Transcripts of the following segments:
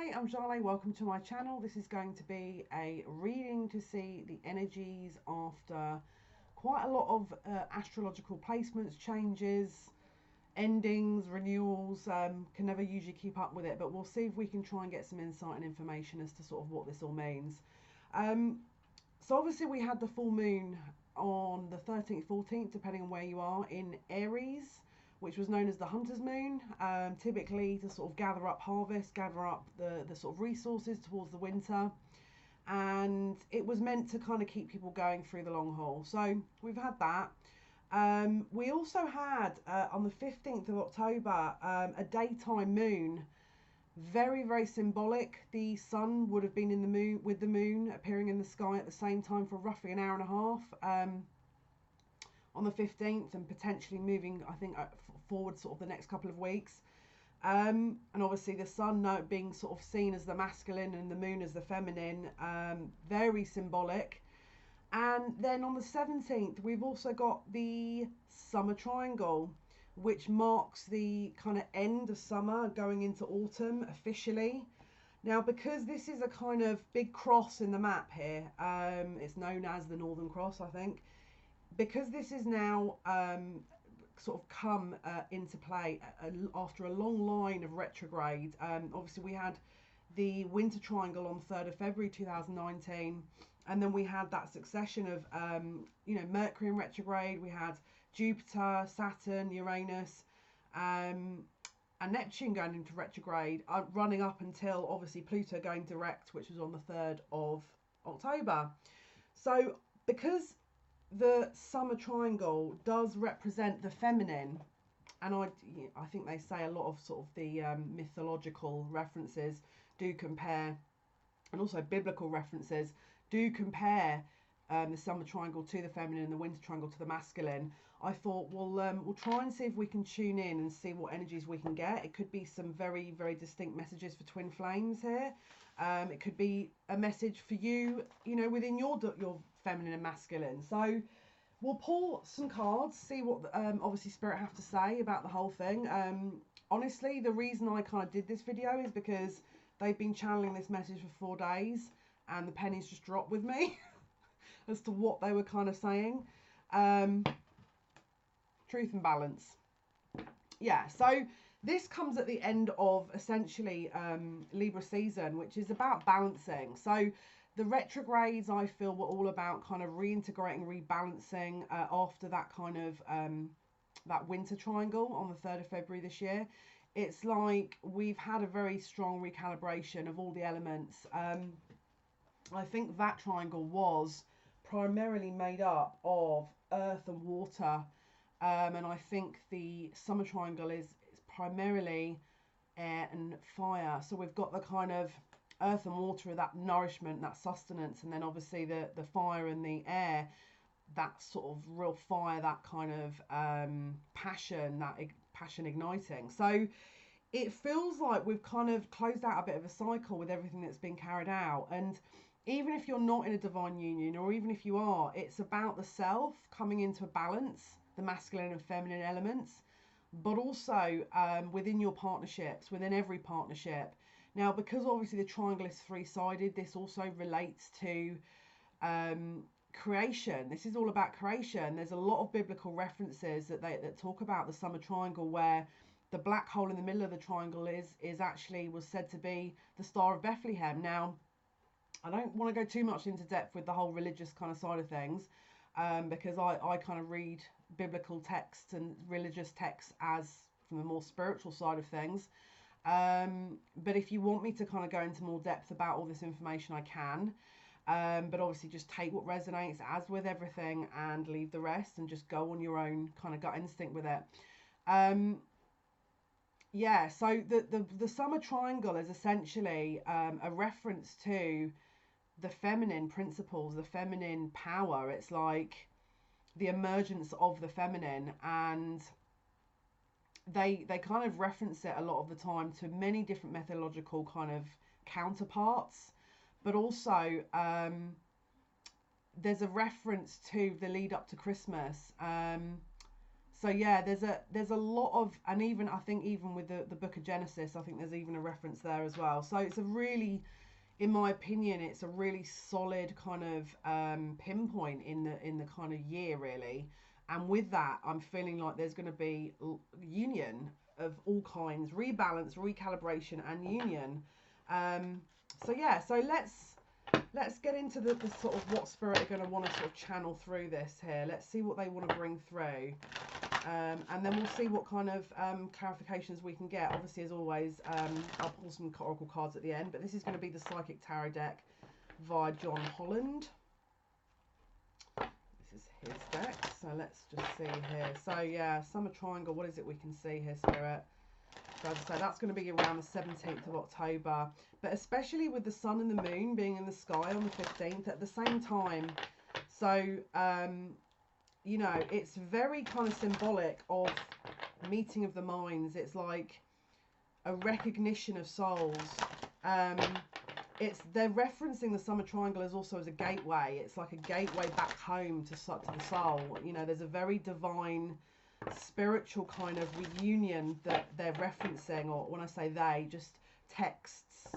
Hi, I'm Jale. Welcome to my channel. This is going to be a reading to see the energies after quite a lot of astrological placements, changes, endings, renewals. Can never usually keep up with it, but we'll see if we can try and get some insight and information as to sort of what this all means. So obviously we had the full moon on the 13th, 14th, depending on where you are, in Aries, which was known as the hunter's moon, typically to sort of gather up harvest, gather up the sort of resources towards the winter. And it was meant to kind of keep people going through the long haul. So we've had that. We also had on the 15th of October a daytime moon. Very, very symbolic. The sun would have been in the moon, with the moon appearing in the sky at the same time for roughly an hour and a half. On the 15th, and potentially moving, I think, forward sort of the next couple of weeks. And obviously the sun being sort of seen as the masculine and the moon as the feminine, very symbolic. And then on the 17th, we've also got the summer triangle, which marks the kind of end of summer going into autumn officially. Now, because this is a kind of big cross in the map here, it's known as the Northern Cross, I think. Because this is now sort of come into play after a long line of retrograde. Obviously we had the winter triangle on the 3rd of February 2019, and then we had that succession of Mercury in retrograde. We had Jupiter, Saturn, Uranus, and Neptune going into retrograde, running up until obviously Pluto going direct, which was on the 3rd of October. So because the summer triangle does represent the feminine, and I think they say a lot of sort of the mythological references do compare, and also biblical references do compare the summer triangle to the feminine and the winter triangle to the masculine. I thought we'll try and see if we can tune in and see what energies we can get. It could be some very, very distinct messages for twin flames here. It could be a message for you, within your feminine and masculine. So we'll pull some cards, see what obviously Spirit have to say about the whole thing. Honestly, the reason I kind of did this video is because they've been channeling this message for 4 days and the pennies just dropped with me as to what they were kind of saying. Truth and balance. Yeah, so this comes at the end of essentially Libra season, which is about balancing. So the retrogrades, I feel, were all about kind of reintegrating, rebalancing after that kind of that winter triangle on the 3rd of February this year. It's like we've had a very strong recalibration of all the elements. I think that triangle was primarily made up of earth and water. And I think the summer triangle is primarily air and fire. So we've got the kind of earth and water, that nourishment, that sustenance, and then obviously the fire and the air, that sort of real fire, that kind of passion, that passion igniting. So it feels like we've kind of closed out a bit of a cycle with everything that's been carried out. And even if you're not in a divine union, or even if you are, it's about the self coming into a balance, the masculine and feminine elements, but also within your partnerships, within every partnership. Now, because obviously the triangle is three-sided, this also relates to creation. This is all about creation. There's a lot of biblical references that talk about the summer triangle, where the black hole in the middle of the triangle was said to be the Star of Bethlehem. Now, I don't want to go too much into depth with the whole religious kind of side of things, because I kind of read biblical texts and religious texts as from the more spiritual side of things. But if you want me to kind of go into more depth about all this information, I can. But obviously just take what resonates, as with everything, and leave the rest and just go on your own kind of gut instinct with it. Yeah, so the summer triangle is essentially a reference to the feminine principles, the feminine power. It's like the emergence of the feminine, and they kind of reference it a lot of the time to many different methodological kind of counterparts, but also there's a reference to the lead up to Christmas. So yeah, there's a lot of, and even I think even with the book of Genesis, I think there's even a reference there as well. So it's a really, in my opinion, it's a really solid kind of pinpoint in the kind of year really. And with that, I'm feeling like there's going to be union of all kinds, rebalance, recalibration, and union. So yeah, so let's get into the sort of what spirit are going to want to sort of channel through this here. Let's see what they want to bring through. And then we'll see what kind of clarifications we can get. Obviously, as always, I'll pull some oracle cards at the end, but this is going to be the Psychic Tarot deck via John Holland. This is his deck, so let's just see here. So yeah, Summer Triangle, what is it we can see here, Spirit? So as I say, that's going to be around the 17th of October, but especially with the sun and the moon being in the sky on the 15th at the same time. So, you know, it's very kind of symbolic of meeting of the minds. It's like a recognition of souls. They're referencing the Summer Triangle as also as a gateway. It's like a gateway back home to the soul. You know, there's a very divine, spiritual kind of reunion that they're referencing, or when I say they, just texts.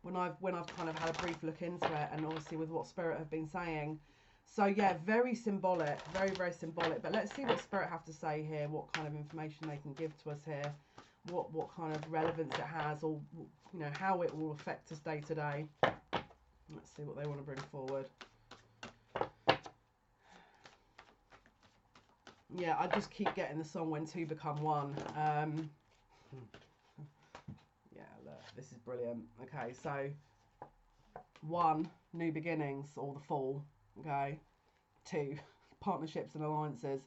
When I've kind of had a brief look into it, and obviously with what Spirit have been saying. So yeah, very symbolic, very, very symbolic. But let's see what Spirit have to say here, what kind of information they can give to us here, what kind of relevance it has, or you know, how it will affect us day to day. Let's see what they want to bring forward. Yeah, I just keep getting the song When Two Become One. Yeah, look, this is brilliant. Okay, so 1, new beginnings, or the fall. Okay, 2, partnerships and alliances.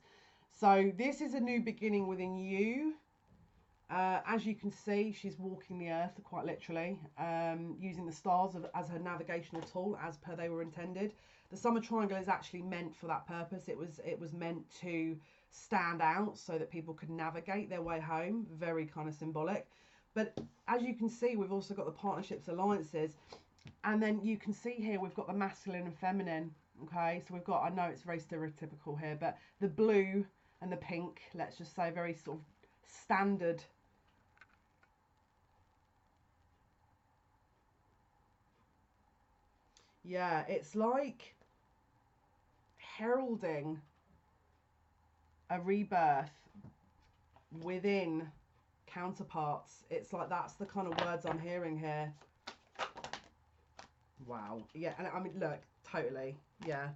So this is a new beginning within you. As you can see, she's walking the earth quite literally, using the stars as her navigational tool, as per they were intended. The Summer Triangle is actually meant for that purpose. It was meant to stand out so that people could navigate their way home. Very kind of symbolic. But as you can see, we've also got the partnerships, alliances, and then you can see here we've got the masculine and feminine. Okay, so we've got, I know it's very stereotypical here, but the blue and the pink, let's just say very sort of standard. Yeah, it's like heralding a rebirth within counterparts. It's like that's the kind of words I'm hearing here. Wow. Yeah, and I mean, look, totally. Yeah.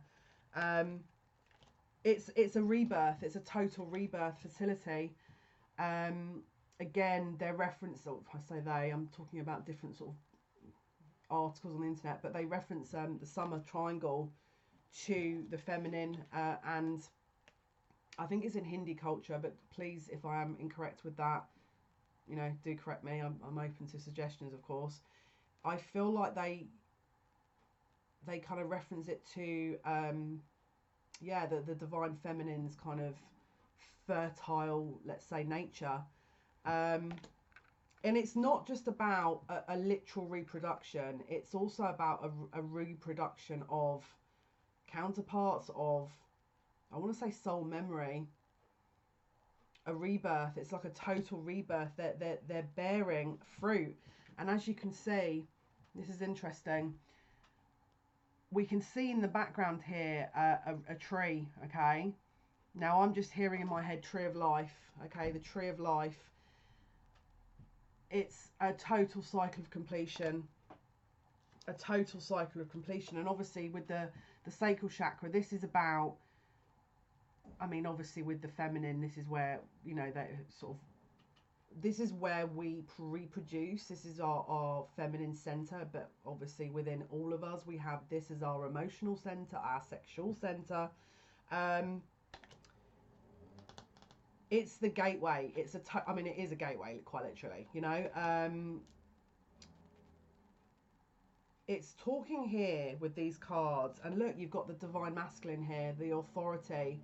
It's a rebirth. It's a total rebirth facility. Again, their reference, or if I say they, I'm talking about different sort of articles on the internet, but they reference the Summer Triangle to the feminine, and I think it's in Hindi culture, but please, if I am incorrect with that, you know, do correct me. I'm open to suggestions, of course. I feel like they kind of reference it to yeah, the divine feminine's kind of fertile, let's say, nature. And it's not just about a literal reproduction. It's also about a reproduction of counterparts of, I want to say, soul memory. A rebirth. It's like a total rebirth. They're bearing fruit. And as you can see, this is interesting. We can see in the background here a tree, okay? Now I'm just hearing in my head tree of life, okay? The tree of life. It's a total cycle of completion. A total cycle of completion. And obviously with the sacral chakra, this is about, I mean, obviously with the feminine, this is where, you know, that sort of, this is where we reproduce. This is our feminine center, but obviously within all of us, we have this as our emotional center, our sexual center. It's the gateway. It's I mean, it is a gateway, quite literally, you know. It's talking here with these cards, and look, you've got the divine masculine here, the authority.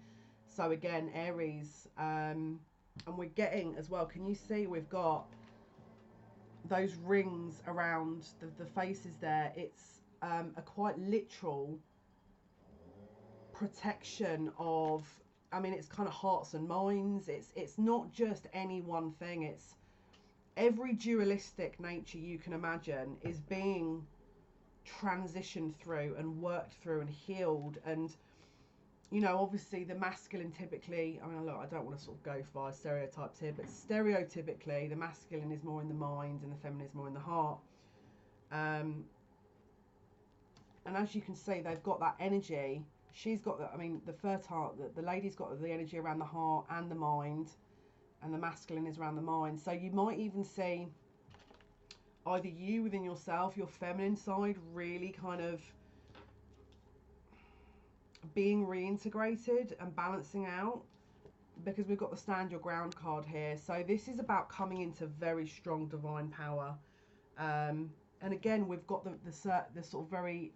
So again, Aries, and we're getting as well, can you see we've got those rings around the faces there. It's a quite literal protection of I mean, it's kind of hearts and minds. It's not just any one thing. It's every dualistic nature you can imagine is being transitioned through and worked through and healed. And you know, obviously the masculine typically, I mean, look, I don't want to sort of go by stereotypes here, but stereotypically the masculine is more in the mind and the feminine is more in the heart. And as you can see, they've got that energy. She's got that, I mean, the fertile, the lady's got the energy around the heart and the mind, and the masculine is around the mind. So you might even see either you within yourself, your feminine side, really kind of being reintegrated and balancing out, because we've got the stand your ground card here. So this is about coming into very strong divine power. And again, we've got the sort of very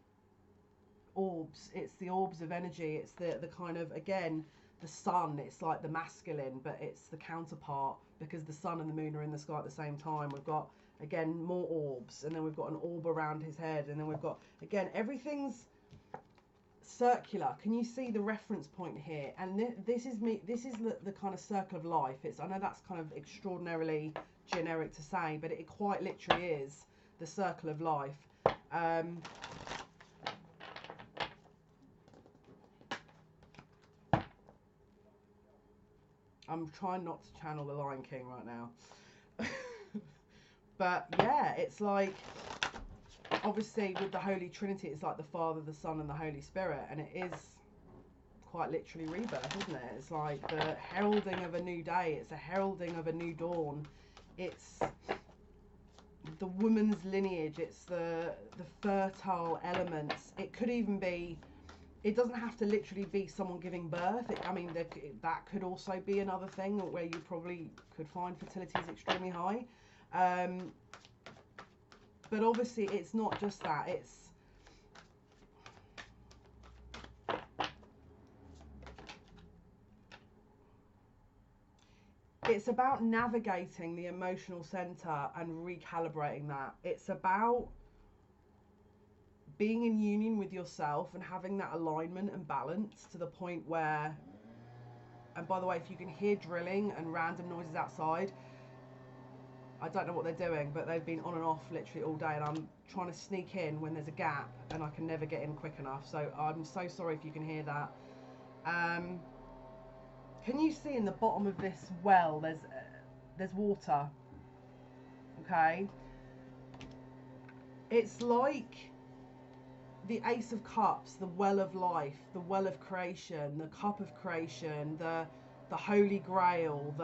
orbs. It's the orbs of energy. It's the kind of, again, the sun. It's like the masculine, but it's the counterpart, because the sun and the moon are in the sky at the same time. We've got, again, more orbs, and then we've got an orb around his head, and then we've got, again, everything's circular. Can you see the reference point here? And this is the kind of circle of life. It's, I know that's kind of extraordinarily generic to say, but it quite literally is the circle of life. I'm trying not to channel the Lion King right now. But yeah, it's like, obviously with the Holy Trinity, it's like the Father, the Son and the Holy Spirit, and it is quite literally rebirth, isn't it? It's like the heralding of a new day. It's a heralding of a new dawn. It's the woman's lineage. It's the fertile elements. It could even be, it doesn't have to literally be someone giving birth. I mean, that could also be another thing where you probably could find fertility is extremely high. But obviously it's not just that. It's about navigating the emotional center and recalibrating that. It's about being in union with yourself and having that alignment and balance to the point where, and by the way, if you can hear drilling and random noises outside, I don't know what they're doing, but they've been on and off literally all day, and I'm trying to sneak in when there's a gap and I can never get in quick enough. So I'm so sorry if you can hear that. Can you see in the bottom of this well, there's water, okay? It's like the Ace of Cups, the well of life, the well of creation, the cup of creation, the Holy Grail,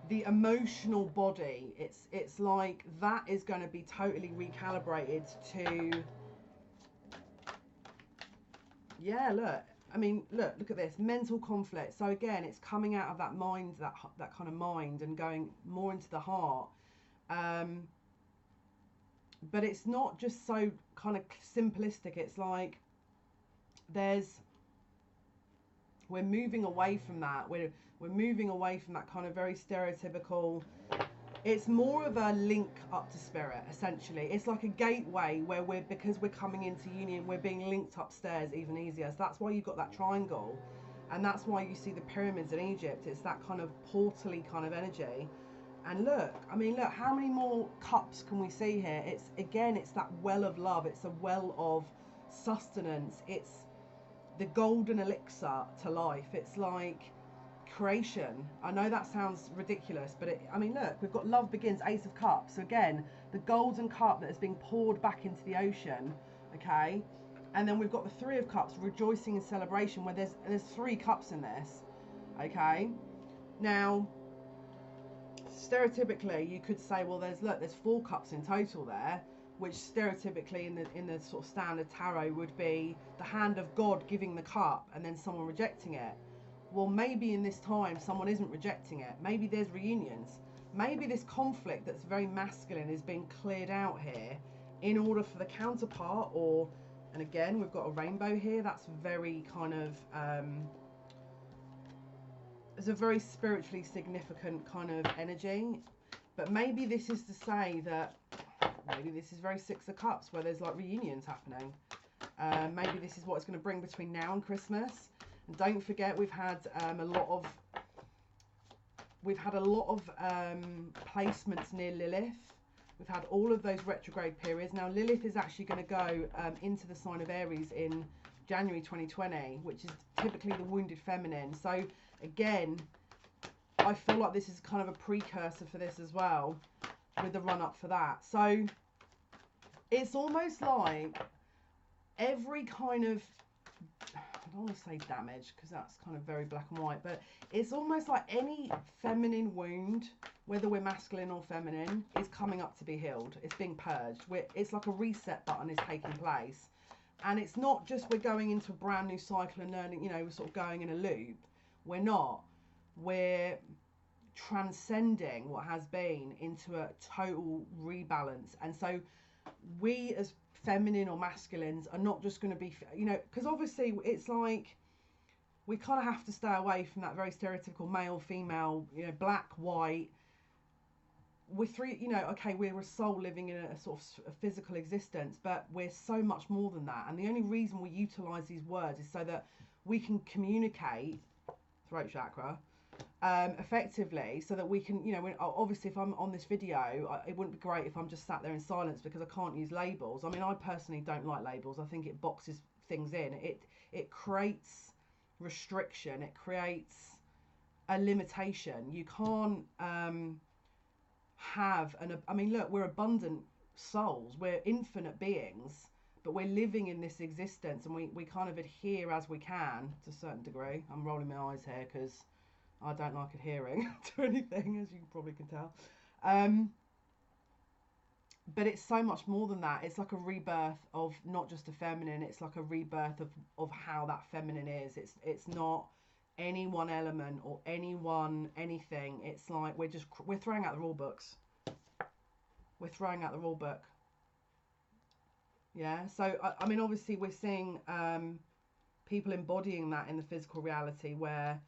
the emotional body. It's like that is going to be totally recalibrated to, yeah, look, I mean, look at this, mental conflict. So again, it's coming out of that mind, that kind of mind, and going more into the heart. But it's not just so kind of simplistic. It's like we're moving away from that. We're moving away from that kind of very stereotypical. It's more of a link up to spirit, essentially. It's like a gateway where because we're coming into union, we're being linked upstairs even easier. So that's why you've got that triangle, and that's why you see the pyramids in Egypt. It's that kind of portally kind of energy. And look, I mean, look, how many more cups can we see here? It's, again, it's that well of love. It's a well of sustenance. It's the golden elixir to life. It's like creation. I know that sounds ridiculous, but I mean, look, we've got love begins, Ace of Cups. So again, the golden cup that is being poured back into the ocean, okay? And then we've got the Three of Cups, rejoicing and celebration, where there's 3 cups in this, okay? Now, stereotypically, you could say, well, there's 4 cups in total there, which stereotypically in the sort of standard tarot would be the hand of God giving the cup and then someone rejecting it. Well, maybe in this time someone isn't rejecting it. Maybe there's reunions. Maybe this conflict that's very masculine is being cleared out here in order for the counterpart, or, and again, we've got a rainbow here. That's very kind of, it's a very spiritually significant kind of energy. But maybe this is to say that, maybe this is very Six of Cups, where there's like reunions happening. Maybe this is what it's going to bring between now and Christmas. And don't forget, we've had a lot of placements near Lilith. We've had all of those retrograde periods. Now Lilith is actually going to go into the sign of Aries in January 2020, which is typically the wounded feminine. So again, I feel like this is kind of a precursor for this as well, with the run up for that. So it's almost like every kind of, I don't want to say damage because that's kind of very black and white, but it's almost like any feminine wound, whether we're masculine or feminine, is coming up to be healed. It's being purged. It's like a reset button is taking place. And it's not just we're going into a brand new cycle and learning, you know, we're sort of going in a loop. We're not. We're transcending what has been into a total rebalance. And so we as feminine or masculines are not just going to be, you know, because obviously it's like we kind of have to stay away from that very stereotypical male, female, you know, black, white. We're three, you know, okay, we're a soul living in a sort of a physical existence, but we're so much more than that. And the only reason we utilize these words is so that we can communicate, throat chakra, effectively, so that we can, you know, obviously if I'm on this video, it wouldn't be great if I'm just sat there in silence because I can't use labels. I mean, I personally don't like labels. I think it boxes things in. It creates restriction. It creates a limitation. You can't have an, I mean, look, we're abundant souls. We're infinite beings, but we're living in this existence, and we kind of adhere as we can to a certain degree. I'm rolling my eyes here because I don't like adhering to anything, as you probably can tell. But it's so much more than that. It's like a rebirth of not just a feminine. It's like a rebirth of how that feminine is. It's not any one element or anything. It's like we're throwing out the rule books. We're throwing out the rule book. Yeah. So I mean, obviously we're seeing people embodying that in the physical reality where,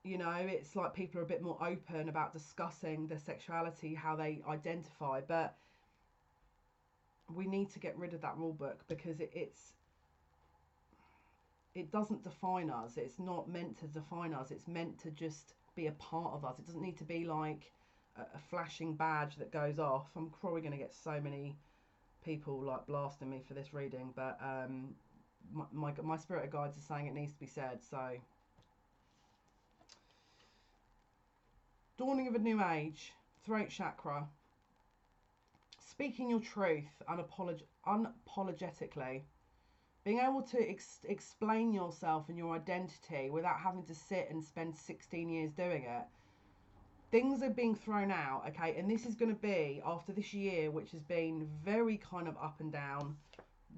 you know, it's like people are a bit more open about discussing their sexuality, how they identify, but we need to get rid of that rule book because it doesn't define us. It's not meant to define us. It's meant to just be a part of us. It doesn't need to be like a flashing badge that goes off. I'm probably going to get so many people like blasting me for this reading, but my spirit guides are saying it needs to be said. So dawning of a new age, throat chakra, speaking your truth unapologetically, being able to explain yourself and your identity without having to sit and spend 16 years doing it. Things are being thrown out, okay, and this is going to be after this year, which has been very kind of up and down.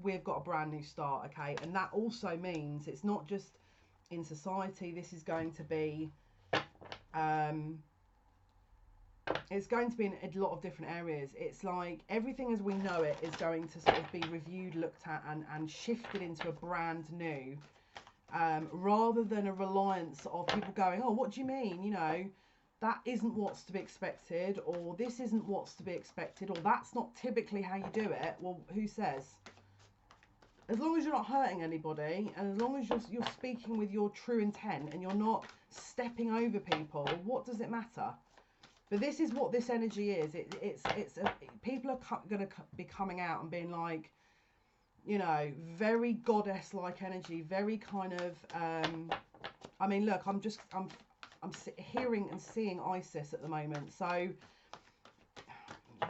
We've got a brand new start, okay, and that also means it's not just in society. This is going to be it's going to be in a lot of different areas. It's like everything as we know it is going to sort of be reviewed, looked at, and shifted into a brand new, rather than a reliance of people going, oh, what do you mean? You know, that isn't what's to be expected, or this isn't what's to be expected, or that's not typically how you do it. Well, who says? As long as you're not hurting anybody, and as long as you're speaking with your true intent, and you're not stepping over people, what does it matter? But this is what this energy is. People are going to be coming out and being like, you know, very goddess-like energy, very kind of. I mean, look, I'm hearing and seeing Isis at the moment, so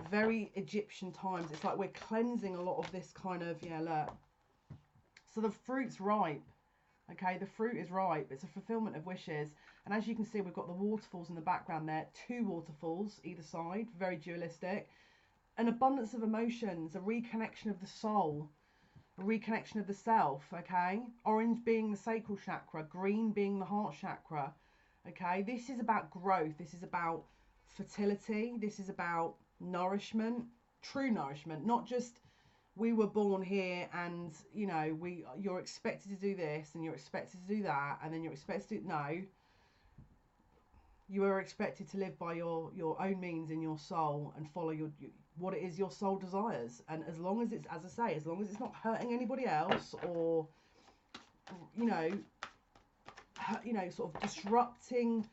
very Egyptian times. It's like we're cleansing a lot of this kind of, yeah, look. So the fruit's ripe. Okay, the fruit is ripe. It's a fulfillment of wishes. And as you can see, we've got the waterfalls in the background there. 2 waterfalls either side, very dualistic. An abundance of emotions, a reconnection of the soul, a reconnection of the self, okay? Orange being the sacral chakra, green being the heart chakra, okay? This is about growth. This is about fertility. This is about nourishment, true nourishment, not just we were born here and, you know, you're expected to do this and you're expected to do that and then you're expected to do, no. You are expected to live by your own means in your soul and follow what it is your soul desires. And as long as it's, as I say, as long as it's not hurting anybody else or you know, sort of disrupting.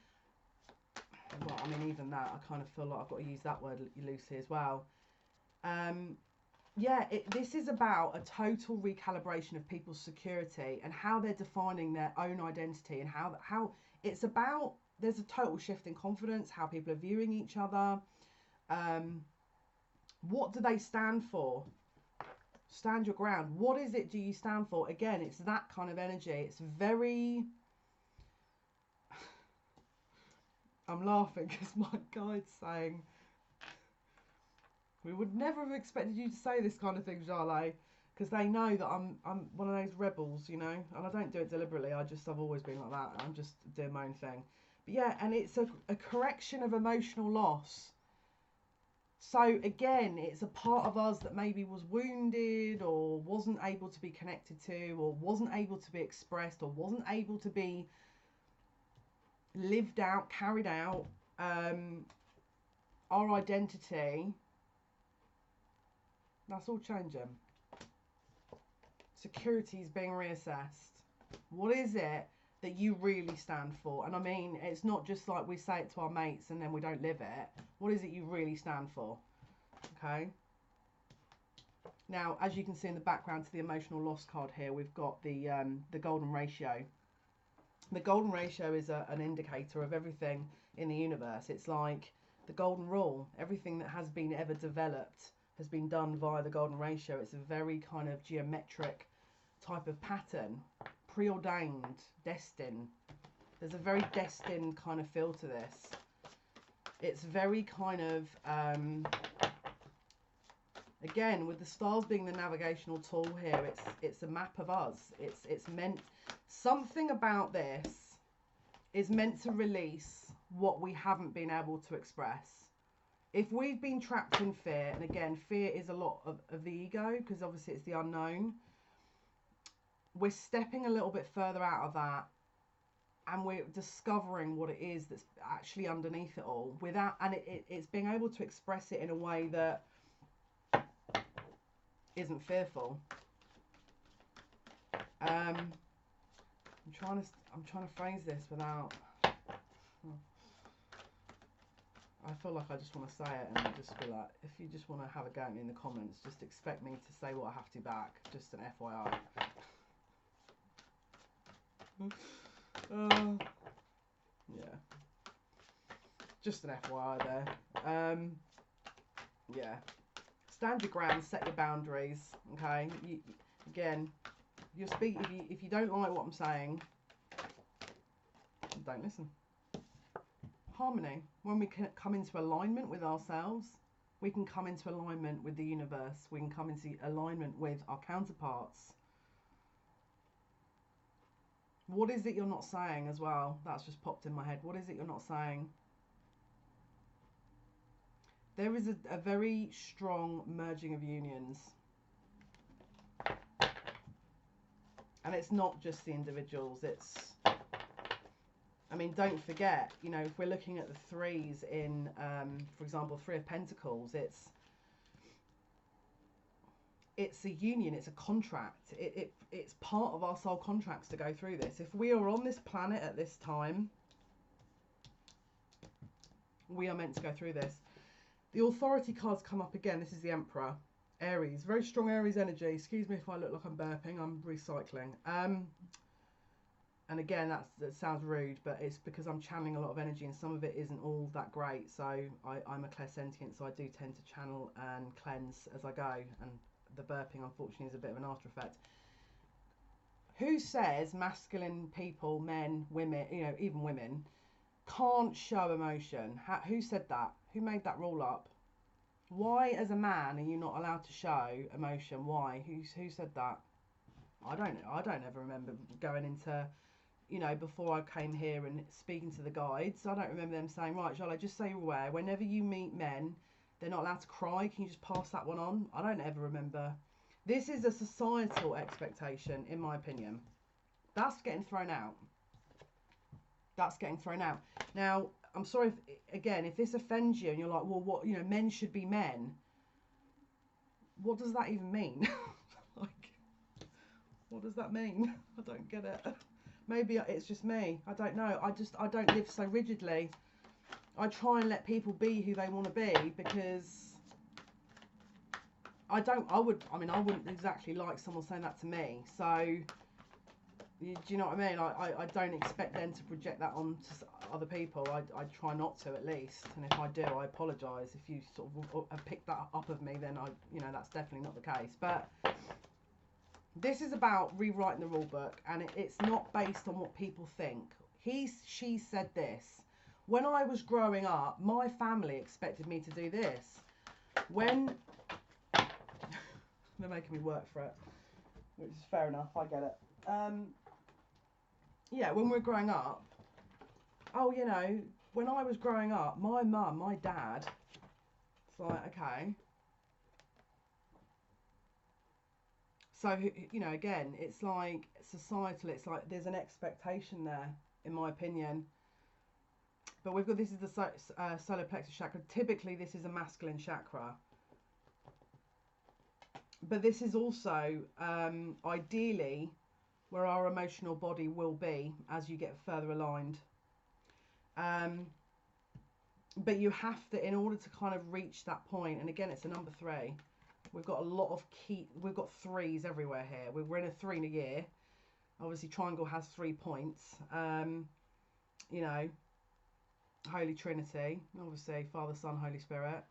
Well, I mean, even that, I kind of feel like I've got to use that word loosely as well. Yeah, this is about a total recalibration of people's security and how they're defining their own identity, and how it's about, there's a total shift in confidence, how people are viewing each other. What do they stand for? Stand your ground. What is it do you stand for? Again, it's that kind of energy. It's very... I'm laughing because my guide's saying, we would never have expected you to say this kind of thing, Jale, because they know that I'm one of those rebels, you know, and I don't do it deliberately. I've always been like that. I'm just doing my own thing. But yeah, and it's a correction of emotional loss. So again, it's a part of us that maybe was wounded or wasn't able to be connected to, or wasn't able to be expressed, or wasn't able to be lived out, carried out. Our identity, that's all changing. Security is being reassessed. What is it that you really stand for? And I mean, it's not just like we say it to our mates and then we don't live it. What is it you really stand for? Okay. Now, as you can see in the background to the emotional loss card here, we've got the golden ratio. The golden ratio is an indicator of everything in the universe. It's like the golden rule. Everything that has been ever developed has been done via the golden ratio. It's a very kind of geometric type of pattern, preordained, destined. There's a very destined kind of feel to this. It's very kind of, again, with the stars being the navigational tool here, it's a map of us. It's meant, something about this is meant to release what we haven't been able to express. If we've been trapped in fear, and again, fear is a lot of the ego, because obviously it's the unknown, we're stepping a little bit further out of that, and we're discovering what it is that's actually underneath it all, without, and it's being able to express it in a way that isn't fearful. I'm trying to phrase this without... I feel like I just want to say it and just be like, if you just want to have a go at me in the comments, just expect me to say what I have to back. Just an FYI. Yeah. Just an FYI there. Yeah. Stand your ground, set your boundaries. Okay. Again, you'll speak, if you don't like what I'm saying, don't listen. Harmony. When we can come into alignment with ourselves, we can come into alignment with the universe. We can come into alignment with our counterparts. What is it you're not saying as well? That's just popped in my head. What is it you're not saying? There is a very strong merging of unions. And it's not just the individuals, it's... I mean, don't forget, you know, if we're looking at the threes in, for example, Three of Pentacles, it's a union, it's a contract. It's part of our soul contracts to go through this. If we are on this planet at this time, we are meant to go through this. The authority cards come up again. This is the Emperor. Aries. Very strong Aries energy. Excuse me if I look like I'm burping. I'm recycling. And again, that sounds rude, but it's because I'm channeling a lot of energy and some of it isn't all that great. So I'm a clairsentient, so I do tend to channel and cleanse as I go. And the burping, unfortunately, is a bit of an after effect. Who says masculine people, men, women, you know, even women, can't show emotion? Who said that? Who made that rule up? Why, as a man, are you not allowed to show emotion? Why? Who said that? I don't ever remember going into, you know, before I came here and speaking to the guides, I don't remember them saying, right, shall I just so you're aware, whenever you meet men, they're not allowed to cry. Can you just pass that one on? I don't ever remember. This is a societal expectation, in my opinion. That's getting thrown out. That's getting thrown out. Now, I'm sorry, if this offends you and you're like, well, what, you know, men should be men. What does that even mean? Like, What does that mean? I don't get it. Maybe it's just me. I don't know. I don't live so rigidly. I try and let people be who they want to be, because I wouldn't exactly like someone saying that to me. So, do you know what I mean? I don't expect them to project that on to other people. I try not to, at least. And if I do, I apologise. If you sort of have picked that up of me, then that's definitely not the case. But this is about rewriting the rule book, and it's not based on what people think. She said this. When I was growing up, my family expected me to do this. When they're making me work for it, which is fair enough. I get it. Yeah, when we're growing up, when I was growing up, my mum, my dad, it's like, okay. So, again, it's like societal, it's like there's an expectation there, in my opinion. But we've got, this is the solar plexus chakra. Typically, this is a masculine chakra. But this is also, ideally, where our emotional body will be as you get further aligned. But you have to, in order to kind of reach that point, and again, it's a number 3. We've got a lot of we've got 3s everywhere here. We're in a 3 in a year. Obviously, triangle has 3 points. Holy Trinity, obviously, Father, Son, Holy Spirit,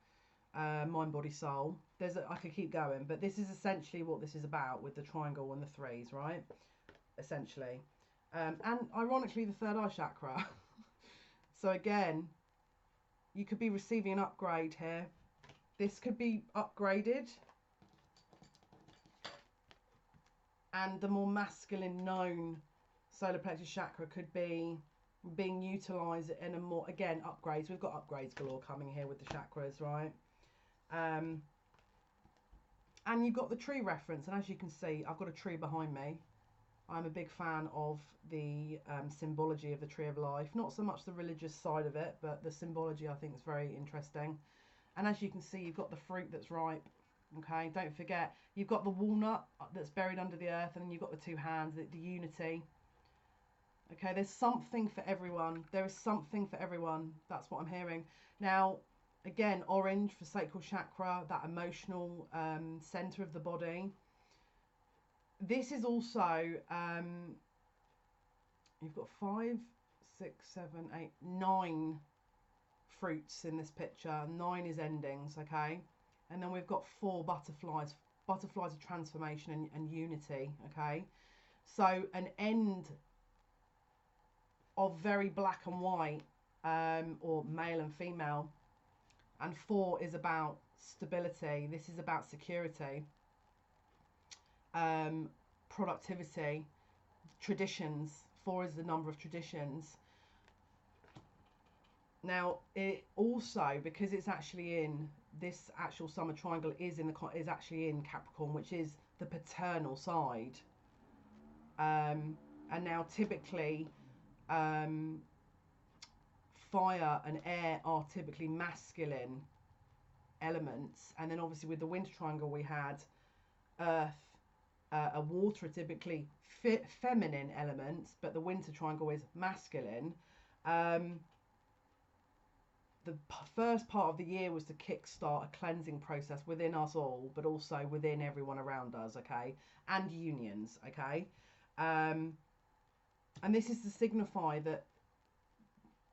mind, body, soul. I could keep going, but this is essentially what this is about with the triangle and the 3s, right? Essentially. And ironically, the third eye chakra. So again, you could be receiving an upgrade here. This could be upgraded. And the more masculine known solar plexus chakra could be being utilised in a more, again, upgrades. We've got upgrades galore coming here with the chakras, right? And you've got the tree reference. And as you can see, I've got a tree behind me. I'm a big fan of the symbology of the tree of life. Not so much the religious side of it, but the symbology I think is very interesting. And as you can see, you've got the fruit that's ripe. Okay, don't forget, you've got the walnut that's buried under the earth, and then you've got the 2 hands, the unity. Okay, there's something for everyone. There is something for everyone. That's what I'm hearing. Now, again, orange for sacral chakra, that emotional center of the body. This is also, you've got 5, 6, 7, 8, 9 fruits in this picture. 9 is endings, okay? And then we've got 4 butterflies. Butterflies are transformation and unity, okay? So an end of very black and white, or male and female. And 4 is about stability. This is about security, productivity, traditions. 4 is the number of traditions. Now, it also, because it's actually in this actual summer triangle is actually in Capricorn, which is the paternal side. And now typically fire and air are typically masculine elements, and then obviously with the winter triangle we had earth and water are typically feminine elements, but the winter triangle is masculine. The first part of the year was to kickstart a cleansing process within us all, but also within everyone around us, okay? And unions, okay? And this is to signify that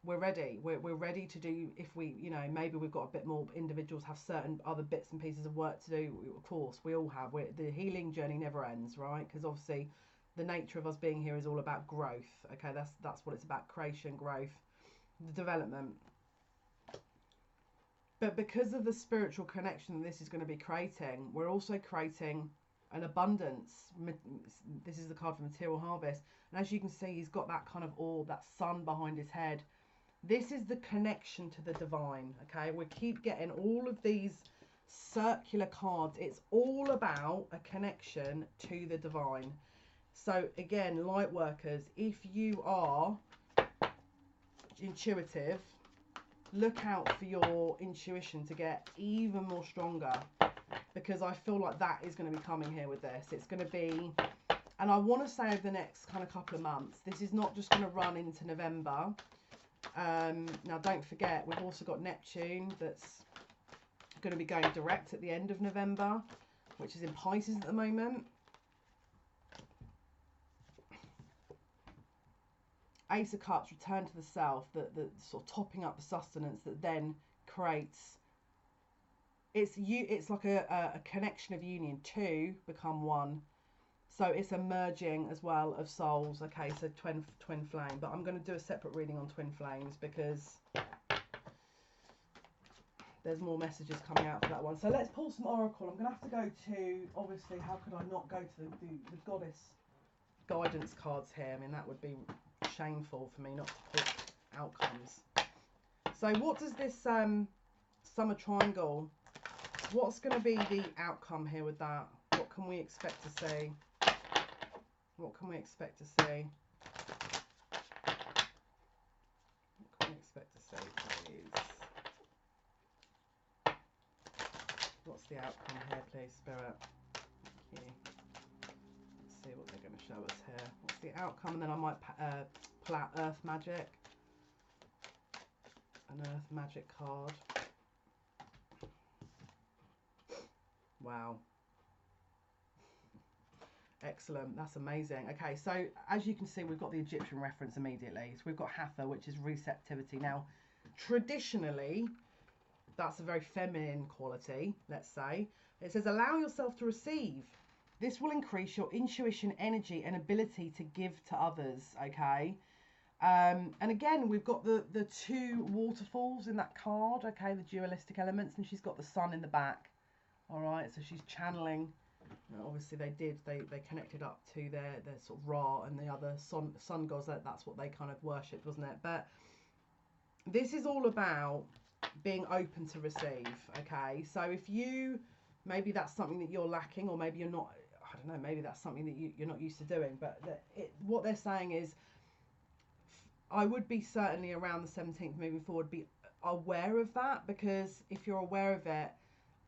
we're ready. We're ready to do, if we, maybe we've got a bit more, individuals have certain other bits and pieces of work to do. Of course, we all have. The healing journey never ends, right? Because obviously the nature of us being here is all about growth, okay? That's what it's about, creation, growth, the development. But because of the spiritual connection this is going to be creating, we're also creating an abundance. This is the card for material harvest. And as you can see, he's got that kind of orb, that sun behind his head. This is the connection to the divine, okay? We keep getting all of these circular cards. It's all about a connection to the divine. So again, light workers, if you are intuitive, look out for your intuition to get even more stronger, because I feel like that is going to be coming here with this. It's going to be And I want to say over the next kind of couple of months, this is not just going to run into November. Now, don't forget, we've also got Neptune that's going to be going direct at the end of November, which is in Pisces at the moment. Ace of Cups, return to the self, the sort of topping up the sustenance that then creates. It's like a connection of union. Two become one. So it's a merging as well of souls. Okay, so twin flame. But I'm going to do a separate reading on twin flames because there's more messages coming out for that one. So let's pull some oracle. I'm going to have to go to, obviously, how could I not go to the goddess guidance cards here? I mean, that would be shameful for me not to pick outcomes. So what does this summer triangle, what's going to be the outcome here with that? What can we expect to see? What can we expect to see? What can we expect to see, please? What's the outcome here, please, Spirit? Thank you. Let's see what they're going to show us here. What's the outcome? And then I might pull out Earth Magic. An Earth Magic card. Wow. Excellent. That's amazing. Okay, so as you can see, we've got the Egyptian reference immediately. So we've got Hatha, which is receptivity. Now, traditionally, that's a very feminine quality, let's say. It says, allow yourself to receive. This will increase your intuition, energy, and ability to give to others, okay? And again, we've got the two waterfalls in that card, okay, the dualistic elements, and she's got the sun in the back, all right? So she's channeling. Obviously they connected up to their sort of Ra and the other sun gods. That's what they kind of worshipped, wasn't it? But this is all about being open to receive. Okay, so if you, maybe that's something that you're lacking, or maybe you're not, I don't know, maybe that's something that you're not used to doing, but what they're saying is, I would be certainly around the 17th moving forward, be aware of that, because if you're aware of it,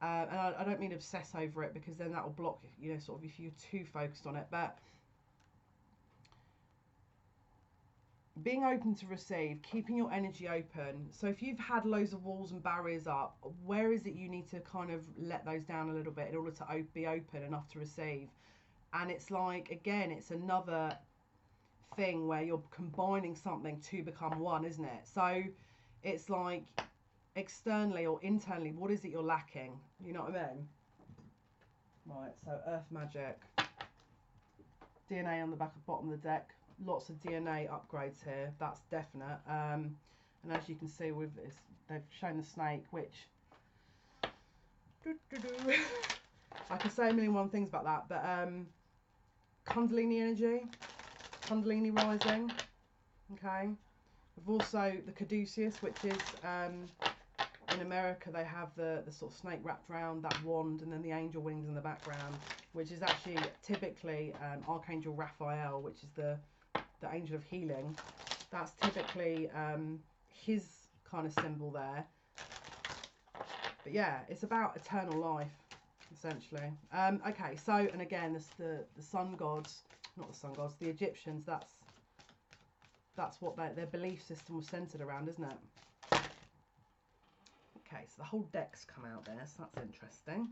and I don't mean obsess over it, because then that will block, you know, sort of if you're too focused on it, but being open to receive, keeping your energy open. So if you've had loads of walls and barriers up, where is it you need to kind of let those down a little bit in order to be open enough to receive? And it's like, again, it's another thing where you're combining something to become one, isn't it? So it's like, externally or internally, what is it you're lacking? You know what I mean? Right, so Earth Magic, DNA on the bottom of the deck. Lots of DNA upgrades here, that's definite. And as you can see with this, they've shown the snake, which I can say a million one things about that, but Kundalini energy, Kundalini rising. Okay, we've also the caduceus, which is in America they have the sort of snake wrapped around that wand, and then the angel wings in the background, which is actually typically Archangel Raphael, which is the angel of healing. That's typically his kind of symbol there. But yeah, it's about eternal life, essentially. Okay, so, and again, this the sun gods, not the sun gods, the Egyptians, that's what their belief system was centered around, isn't it? Okay, so the whole deck's come out there, so that's interesting.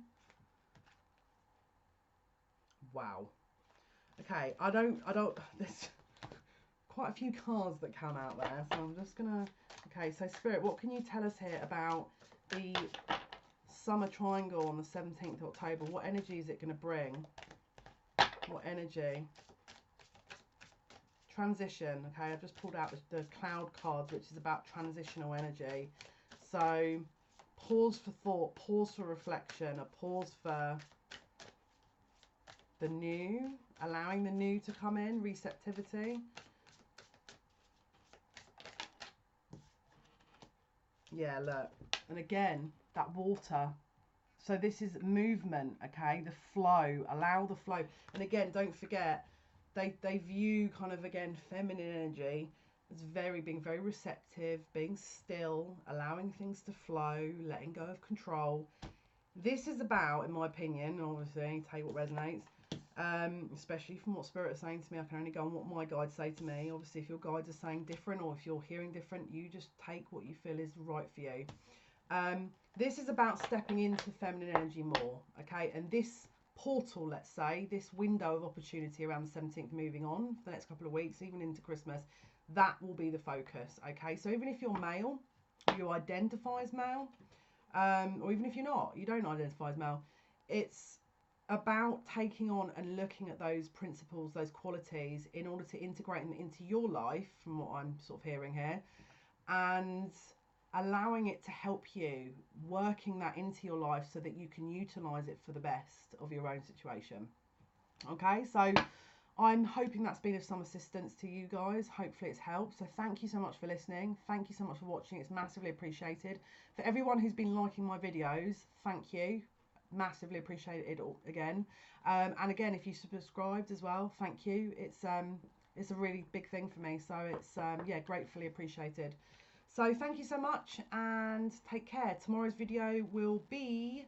Wow. Okay, I don't, there's quite a few cards that come out there, so I'm just gonna, okay, so Spirit, what can you tell us here about the summer triangle on the 17th of October? What energy is it going to bring? What energy? Transition. Okay, I've just pulled out the cloud cards, which is about transitional energy. So pause for thought, pause for reflection, a pause for the new, allowing the new to come in, receptivity. Yeah, look, and again, that water. So this is movement, okay, the flow, allow the flow. And again, don't forget, they view kind of, again, feminine energy as being very receptive, being still, allowing things to flow, letting go of control. This is about, in my opinion, obviously, take what resonates, especially from what Spirit is saying to me. I can only go on what my guides say to me. Obviously, if your guides are saying different, or if you're hearing different, you just take what you feel is right for you. This is about stepping into feminine energy more, okay? And this portal, let's say, this window of opportunity around the 17th moving on for the next couple of weeks, even into Christmas, that will be the focus, okay? So even if you're male, you identify as male, or even if you're not, you don't identify as male, it's about taking on and looking at those principles, those qualities, in order to integrate them into your life, from what I'm sort of hearing here, and allowing it to help you, working that into your life so that you can utilize it for the best of your own situation. Okay, so I'm hoping that's been of some assistance to you guys. Hopefully it's helped. So thank you so much for listening. Thank you so much for watching. It's massively appreciated. For everyone who's been liking my videos, thank you. Massively appreciated again. And again, if you subscribed as well, thank you. It's a really big thing for me. So it's, yeah, gratefully appreciated. So thank you so much and take care. Tomorrow's video will be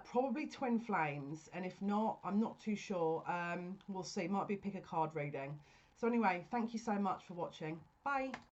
probably twin flames, and if not, I'm not too sure. We'll see. Might be pick a card reading. So anyway, thank you so much for watching. Bye.